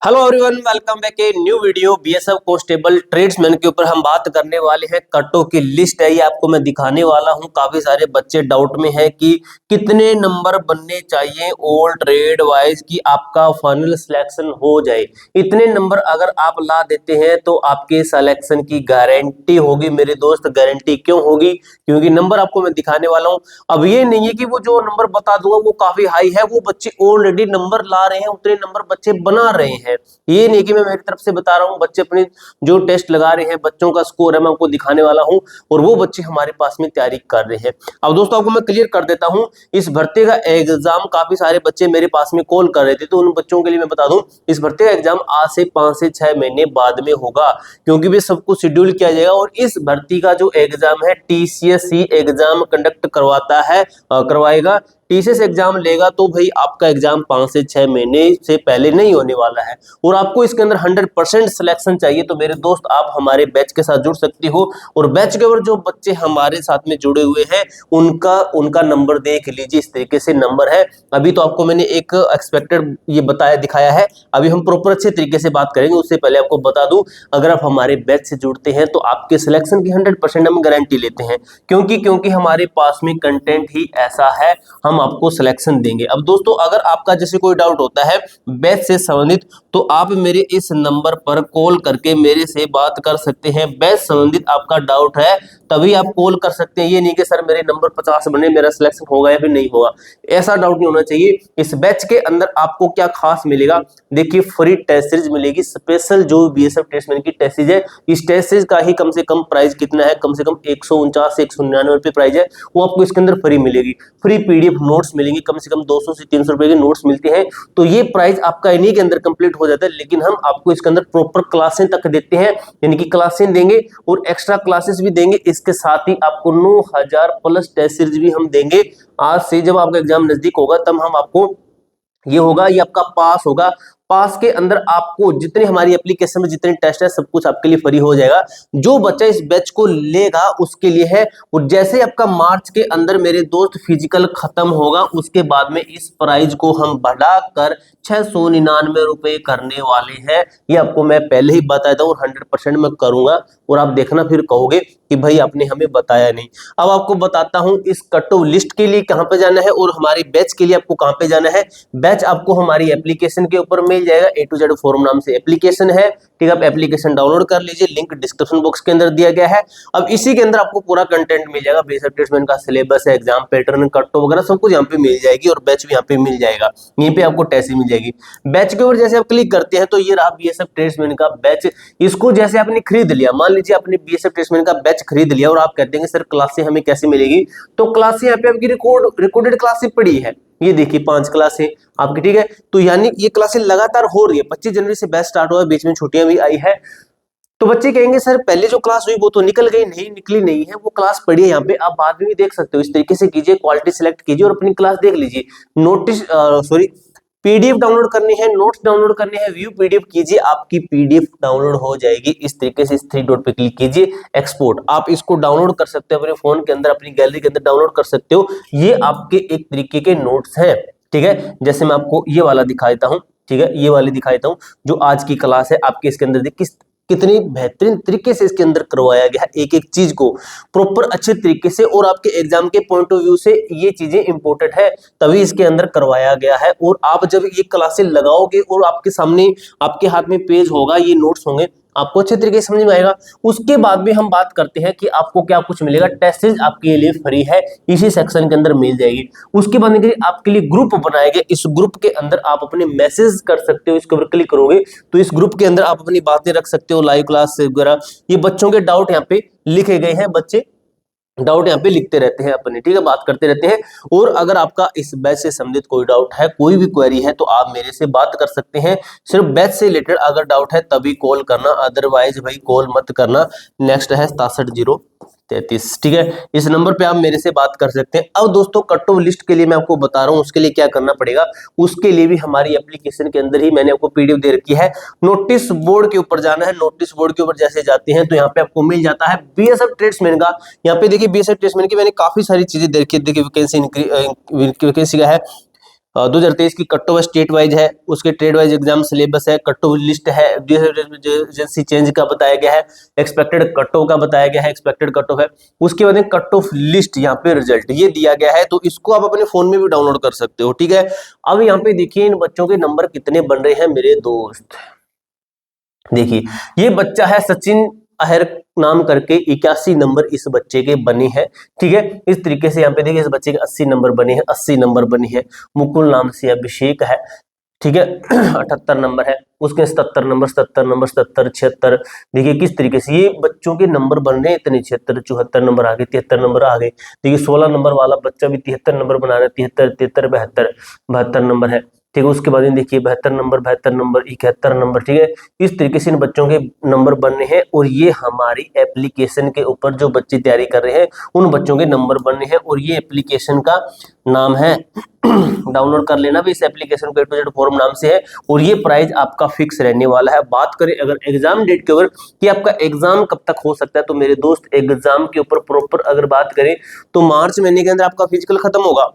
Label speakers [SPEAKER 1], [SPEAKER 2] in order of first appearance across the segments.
[SPEAKER 1] Hello everyone, welcome back a new video. BSF constable tradesman के ऊपर हम बात करने वाले हैं। कटों की लिस्ट है, ये आपको मैं दिखाने वाला हूं। काफी सारे बच्चे डाउट में हैं कि कितने नंबर बनने चाहिए ऑल ट्रेड वाइज कि आपका फाइनल सिलेक्शन हो जाए। इतने नंबर अगर आप ला देते हैं तो आपके सिलेक्शन की गारंटी होगी मेरे दोस्त। गारंटी क्यों होगी? क्योंकि नंबर आपको मैं दिखाने वाला हूं। अब ये नहीं है कि वो जो नंबर बता दूंगा वो काफी हाई है, वो बच्चे ऑलरेडी नंबर ला रहे हैं, उतने नंबर बच्चे बना रहे हैं। ये नहीं कि मैं मेरी तरफ से बता रहा हूं, बच्चे अपने जो टेस्ट लगा रहे हैं, बच्चों का स्कोर है मैं आपको दिखाने वाला हूं और वो बच्चे हमारे पास में तैयारी कर रहे हैं। अब दोस्तों आपको मैं क्लियर कर देता हूं, इस भर्ती का एग्जाम काफी सारे बच्चे मेरे पास में कॉल कर रहे थे, तो उन बच्चों के लिए मैं बता दूं इस भर्ती का एग्जाम आज से 5 से 6 महीने बाद में होगा, क्योंकि भी सब कुछ शेड्यूल किया जाएगा। और इस भर्ती का जो एग्जाम है टीसीएस एग्जाम कंडक्ट करवाता है, करवाएगा। टीसीएस एग्जाम लेगा तो भाई आपका एग्जाम 5 से 6 महीने से पहले नहीं होने वाला है और आपको इसके अंदर 100% सिलेक्शन चाहिए। तो मेरे दोस्त आप हमारे बैच के साथ जुड़ सकते हो और बैच के ऊपर जो बच्चे हमारे साथ में जुड़े हुए हैं उनका नंबर देख लीजिए। इस तरीके से नंबर है। अभी तो आपको मैंने एक एक्सपेक्टेड ये बताया दिखाया है, अभी हम प्रॉपर अच्छे तरीके से बात करेंगे। उससे पहले आपको बता दूं, अगर आप हमारे बैच से जुड़ते हैं तो आपके सिलेक्शन की 100% हम गारंटी लेते हैं, क्योंकि हमारे पास में कंटेंट ही ऐसा है, हम आपको सिलेक्शन देंगे। अब दोस्तों अगर आपका जैसे कोई डाउट होता है बैच से संबंधित तो आप मेरे इस नंबर पर कॉल करके मेरे से बात कर सकते हैं। बैच संबंधित आपका डाउट है तभी आप कॉल कर सकते हैं। ये नहीं कि सर मेरे नंबर 50 बने, मेरा सिलेक्शन होगा या फिर नहीं होगा, ऐसा डाउट नहीं होना चाहिए। इस बैच के अंदर आपको क्या खास मिलेगा, देखिए फ्री टेस्ट सीरीज मिलेगी, स्पेशल जो बीएसएफ टेस्टमैन की टेस्ट सीरीज है। इस टेस्ट सीरीज का ही कम से कम प्राइस कितना है, कम से कम 149 से 199 रुपए प्राइस है, वो आपको इसके अंदर फ्री मिलेगी। फ्री पीडीएफ नोट्स मिलेंगे, कम से कम 200 से 300 रुपए के नोट्स मिलते हैं। तो ये प्राइस आपका इन्हीं के अंदर कंप्लीट हो जाता है, लेकिन हम आपको इसके अंदर प्रॉपर क्लासें तक देते हैं, यानी कि क्लासें देंगे और एक्स्ट्रा क्लासेस भी देंगे। इसके साथ ही आपको 9000 प्लस टेस्ट सीरीज भी हम देंगे। आज से जब आपका एग्जाम नजदीक होगा तब हम आपको ये होगा, ये आपका पास होगा। पास के अंदर आपको जितने हमारी एप्लीकेशन में जितने टेस्ट है सब कुछ आपके लिए फ्री हो जाएगा। जो बच्चा इस बैच को लेगा उसके लिए है। और जैसे आपका मार्च के अंदर मेरे दोस्त फिजिकल खत्म होगा उसके बाद में इस प्राइस को हम बढ़ाकर 699 रुपए करने वाले हैं। ये आपको मैं पहले ही बताया था और 100% मैं करूंगा और आप देखना फिर कहोगे कि भाई आपने हमें बताया नहीं। अब आपको बताता हूं इस कट ऑफ लिस्ट के लिए कहां पे जाना है और हमारी बैच के लिए आपको कहां पे जाना है। बैच आपको हमारी एप्लीकेशन के ऊपर मिल जाएगा, ए टू जेड फोरम नाम से एप्लीकेशन है, ठीक है। आप एप्लीकेशन डाउनलोड कर लीजिए, लिंक डिस्क्रिप्शन बॉक्स के अंदर दिया गया है। अब इसी के अंदर आपको पूरा कंटेंट मिल जाएगा, बीएसएफ टेस्टमैन का सिलेबस है, एग्जाम पैटर्न, कट ऑफ वगैरह सब कुछ यहाँ पे मिल जाएगी और बैच भी यहाँ पे मिल जाएगा। यहीं पे आपको टेस्ट मिल जाएगी। बैच के ऊपर जैसे आप क्लिक करते हैं तो ये रहा बीएसएफ टेस्टमैन का बैच। इसको जैसे आपने खरीद लिया, मान लीजिए आपने बीएसएफ टेस्टमैन का बैच खरीद लिया और आप कहते हैं सर क्लासें हमें कैसे मिलेगी, तो क्लासें यहाँ पे आपकी रिकॉर्डेड क्लासें पड़ी है। ये देखिए 5 क्लासें आपकी, ठीक है। तो यानी ये क्लासें लगातार हो रही है। 25 जनवरी से बैच स्टार्ट हुआ है, बीच में छुट्टियां भी आई है। तो बच्चे कहेंगे सर पहले जो क्लास हुई वो तो निकल गई, नहीं निकली नहीं है, वो क्लास पड़ी है यहाँ पे, आप बाद में भी देख सकते हो। इस तरीके से कीजिए, क्वालिटी सिलेक्ट कीजिए और अपनी क्लास देख लीजिए। नोटिस पीडीएफ डाउनलोड करनी है, नोट्स डाउनलोड करने हैं, व्यू पीडीएफ कीजिए, आपकी पीडीएफ डाउनलोड हो जाएगी। इस तरीके से इस 3 डॉट पे क्लिक कीजिए, एक्सपोर्ट। आप इसको डाउनलोड कर सकते हो अपने फोन के अंदर, अपनी गैलरी के अंदर डाउनलोड कर सकते हो। ये आपके एक तरीके के नोट्स हैं, ठीक है। जैसे मैं आपको ये वाला दिखा देता हूँ, ठीक है, ये वाली दिखा देता हूँ जो आज की क्लास है आपके। इसके अंदर कितनी बेहतरीन तरीके से इसके अंदर करवाया गया है, एक एक चीज को प्रॉपर अच्छे तरीके से। और आपके एग्जाम के पॉइंट ऑफ व्यू से ये चीजें इंपॉर्टेंट है, तभी इसके अंदर करवाया गया है। और आप जब ये क्लासेस लगाओगे और आपके सामने आपके हाथ में पेज होगा, ये नोट्स होंगे, आपको अच्छे तरीके से समझ में आएगा। उसके बाद में हम बात करते हैं कि आपको क्या कुछ मिलेगा। टेस्ट सीरीज आपके लिए फ्री है, इसी सेक्शन के अंदर मिल जाएगी। उसके बाद में आपके लिए ग्रुप बनाया गया, इस ग्रुप के अंदर आप अपने मैसेज कर सकते हो। इसके ऊपर क्लिक करोगे तो इस ग्रुप के अंदर आप अपनी बातें रख सकते हो, लाइव क्लास वगैरह। ये बच्चों के डाउट यहाँ पे लिखे गए हैं, बच्चे डाउट यहाँ पे लिखते रहते हैं अपने, ठीक है, बात करते रहते हैं। और अगर आपका इस बैच से संबंधित कोई डाउट है, कोई भी क्वेरी है, तो आप मेरे से बात कर सकते हैं। सिर्फ बैच से रिलेटेड अगर डाउट है तभी कॉल करना, अदरवाइज भाई कॉल मत करना। नेक्स्ट है 67 033, ठीक है, इस नंबर पे आप मेरे से बात कर सकते हैं। अब दोस्तों कट ऑफ लिस्ट के लिए मैं आपको बता रहा हूँ उसके लिए क्या करना पड़ेगा। उसके लिए भी हमारी एप्लीकेशन के अंदर ही मैंने आपको पीडीएफ दे रखी है। नोटिस बोर्ड के ऊपर जाना है। नोटिस बोर्ड के ऊपर जैसे जाते हैं तो यहाँ पे आपको मिल जाता है बीएसएफ ट्रेड्समैन का। यहाँ पे देखिए बीएसएफ ट्रेड्समैन की मैंने काफी सारी चीजें देखी, देखिए वैकेंसी का है, 2023 की कट ऑफ स्टेट वाइज है, उसके ट्रेड वाइज एग्जाम सिलेबस है, कट ऑफ लिस्ट है, एजेंसी चेंज का बताया गया है, एक्सपेक्टेड कट ऑफ का बताया गया है, एक्सपेक्टेड कट ऑफ है, उसके बाद कट ऑफ लिस्ट यहाँ पे रिजल्ट ये दिया गया है, तो इसको आप अपने फोन में भी डाउनलोड कर सकते हो। ठीक है, अब यहाँ पे देखिए इन बच्चों के नंबर कितने बन रहे हैं मेरे दोस्त। देखिए ये बच्चा है सचिन अहर नाम करके 81 नंबर इस बच्चे के बने हैं। ठीक है, इस तरीके से यहाँ पे देखिए इस बच्चे के 80 नंबर बने हैं, 80 नंबर बने हैं। मुकुल नाम से अभिषेक है, ठीक है 78 नंबर है, उसके 77 नंबर 77 नंबर 77 76। देखिए किस तरीके से ये बच्चों के नंबर बन रहे हैं इतने, 76 74 नंबर आ गए, 73 नंबर आ गए। देखिए 16 नंबर वाला बच्चा भी 73 नंबर बना रहा है, 73 73 72 72 नंबर है। ठीक है, उसके बाद देखिए 72 नंबर 71 नंबर। ठीक है, इस तरीके से इन बच्चों के नंबर बन रहे हैं, और ये हमारी एप्लीकेशन के ऊपर जो बच्चे तैयारी कर रहे हैं उन बच्चों के नंबर बन रहे हैं। और ये एप्लीकेशन का नाम है डाउनलोड कर लेना भी इस एप्लीकेशन को, A to Z फॉर्म नाम से है, और ये प्राइस आपका फिक्स रहने वाला है। बात करें अगर एग्जाम डेट के ऊपर कि आपका एग्जाम कब तक हो सकता है, तो मेरे दोस्त एग्जाम के ऊपर प्रॉपर अगर बात करें तो मार्च महीने के अंदर आपका फिजिकल खत्म होगा।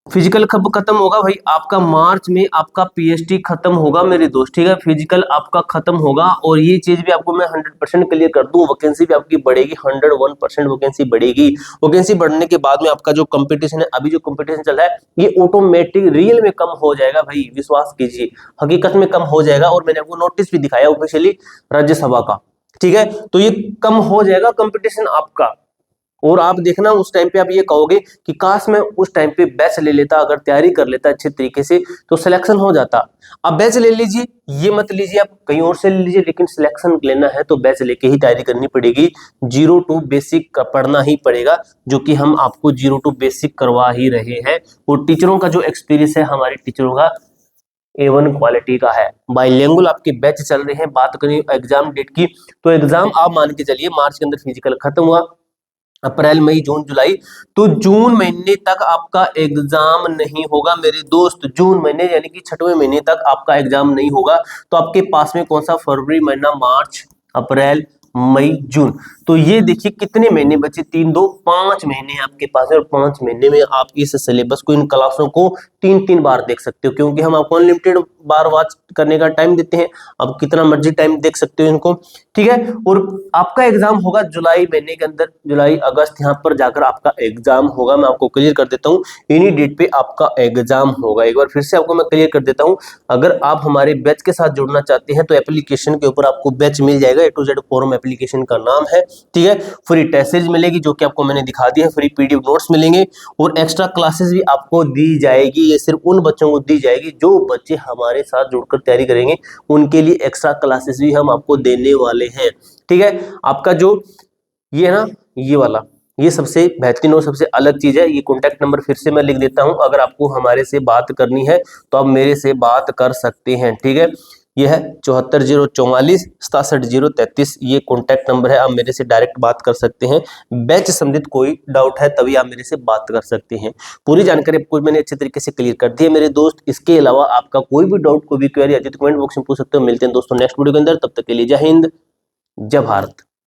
[SPEAKER 1] फिजिकल कब खत्म होगा भाई, आपका मार्च में आपका पीएचडी खत्म होगा मेरे दोस्त। ठीक है, फिजिकल आपका खत्म होगा, और ये चीज भी आपको मैं 100% क्लियर कर दूं, वैकेंसी भी आपकी बढ़ेगी, 101% वैकेंसी बढ़ेगी। वैकेंसी बढ़ने के बाद में आपका जो कंपटीशन है, अभी जो कंपटीशन चल रहा है ये ऑटोमेटिक रियल में कम हो जाएगा भाई, विश्वास कीजिए हकीकत में कम हो जाएगा। और मैंने आपको नोटिस भी दिखाया ऑफिशियली राज्यसभा का। ठीक है, तो ये कम हो जाएगा कंपटीशन आपका, और आप देखना उस टाइम पे आप ये कहोगे कि काश मैं उस टाइम पे बैच ले लेता, अगर तैयारी कर लेता अच्छे तरीके से तो सिलेक्शन हो जाता। अब बैच ले लीजिए, ये मत लीजिए आप कहीं और से ले लीजिए, लेकिन सिलेक्शन लेना है तो बैच लेके ही तैयारी करनी पड़ेगी। 0 to बेसिक पढ़ना ही पड़ेगा, जो कि हम आपको 0 to बेसिक करवा ही रहे हैं। और टीचरों का जो एक्सपीरियंस है हमारे टीचरों का A1 क्वालिटी का है। बाइलिंगुअल आपके बैच चल रहे हैं। बात करें एग्जाम डेट की, तो एग्जाम आप मान के चलिए मार्च के अंदर फिजिकल खत्म हुआ, अप्रैल मई जून जुलाई, तो जून महीने तक आपका एग्जाम नहीं होगा मेरे दोस्त। जून महीने यानी कि 6वें महीने तक आपका एग्जाम नहीं होगा। तो आपके पास में कौन सा, फरवरी महीना, मार्च, अप्रैल, मई, जून, तो ये देखिए कितने महीने बचे, 3 2 5 महीने आपके पास है। और 5 महीने में आप इस सिलेबस को, इन क्लासों को 3 बार देख सकते हो, क्योंकि हम आपको अनलिमिटेड बार वॉच करने का टाइम देते हैं, आप कितना मर्जी टाइम देख सकते हो इनको। ठीक है, और आपका एग्जाम होगा जुलाई महीने के अंदर, जुलाई अगस्त यहाँ पर जाकर आपका एग्जाम होगा। मैं आपको क्लियर कर देता हूँ, इन्हीं डेट पे आपका एग्जाम होगा। एक बार फिर से आपको मैं क्लियर कर देता हूँ, अगर आप हमारे बैच के साथ जुड़ना चाहते हैं तो एप्लीकेशन के ऊपर आपको बैच मिल जाएगा, A to Z form application का नाम है। ठीक है, फ्री टेस्ट सीरीज मिलेगी जो कि आपको मैंने दिखा दी है, फ्री PDF नोट्स मिलेंगे, और एक्स्ट्रा क्लासेस भी आपको दी जाएगी। ये सिर्फ उन बच्चों को दी जाएगी जो बच्चे हमारे साथ जुड़कर तैयारी करेंगे, उनके लिए एक्स्ट्रा क्लासेस भी हम आपको देने वाले हैं। ठीक है, आपका जो ये है ना, ये वाला, ये सबसे बेहतरीन और सबसे अलग चीज है। ये कॉन्टैक्ट नंबर फिर से मैं लिख देता हूं, अगर आपको हमारे से बात करनी है तो आप मेरे से बात कर सकते हैं। ठीक है, ये है 74 044 67 033, ये कॉन्टैक्ट नंबर है, आप मेरे से डायरेक्ट बात कर सकते हैं। बैच संबंधित कोई डाउट है तभी आप मेरे से बात कर सकते हैं। पूरी जानकारी आपको मैंने अच्छे तरीके से क्लियर कर दी है मेरे दोस्त। इसके अलावा आपका कोई भी डाउट, कोई भी क्वेरी आती है तो कमेंट बॉक्स में पूछ सकते हो। मिलते हैं दोस्तों नेक्स्ट वीडियो के अंदर, तब तक के लिए जय हिंद, जय भारत।